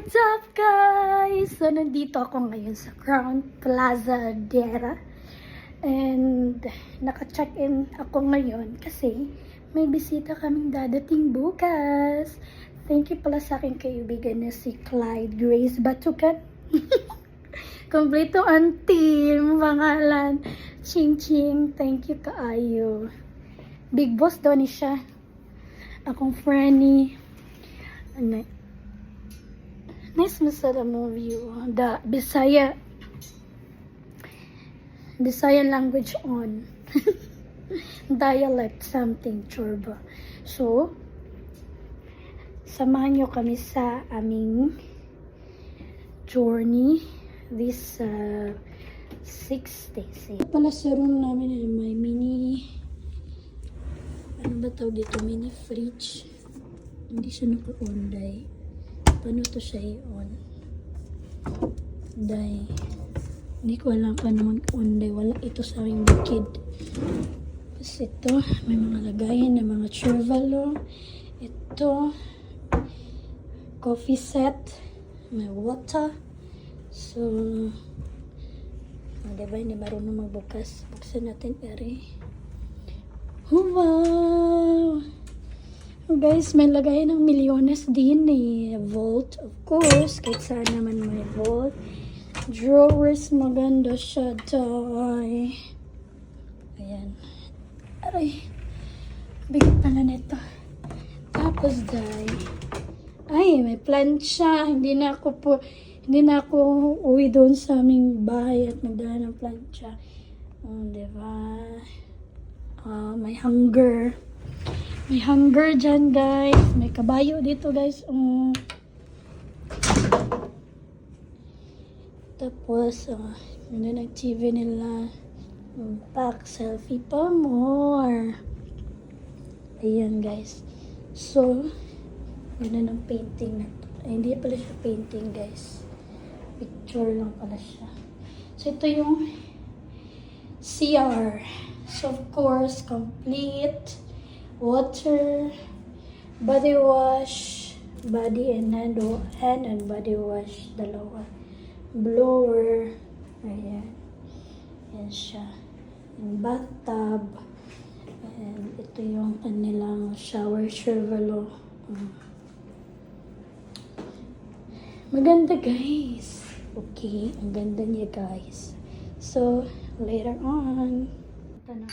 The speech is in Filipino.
What's up, guys? So, nandito ako ngayon sa Crown Plaza Dera. And, naka-check-in ako ngayon kasi may bisita kaming dadating bukas. Thank you pala sa aking kaibigan na si Clyde Grace Batukan. Kompleto auntie, pangalan. Ching Ching, thank you kaayo. Big boss daw ni siya. Akong Franny. Nice masala movie. The Bisaya language on. Dialect something, chorba. So, samahan nyo kami sa aming journey this 6 days. Pala sa room namin may mini, ano ba tawag dito, mini fridge. Hindi siya naka-on, day. Paano to siya i-on? Day. Hindi ko alam paano mag-on, day. Wala ito sa aming bukid. Tapos ito, may mga lagayan ng mga churvalo. Ito, coffee set. May water. So, diba, hindi marunong magbukas. Buksan natin, eri. Wow! Guys, may lagay ng milyones din eh. Vault, of course. Kahit saan naman may vault. Drawers, maganda siya, day. Ayan. Aray. Bigat pala nito. Tapos, day. Ay, may plancha. Hindi na ako uwi doon sa aming bahay at magdala ng plancha. Diba? May hunger. May hunger dyan, guys. May kabayo dito, guys. Tapos, yun na TV nila. Pack selfie pa more. Ayan, guys. So, yun na ng painting na to. Ay, hindi pala siya painting, guys. Picture lang pala siya. So, ito yung CR. So, of course, complete. Water, body wash, body and hand and body wash, dalawa. Blower, ayan. Ayan siya. And bathtub. And ito yung kanilang shower churvalo. Maganda, guys. Okay, ang ganda niya, guys. So, later on, ito na.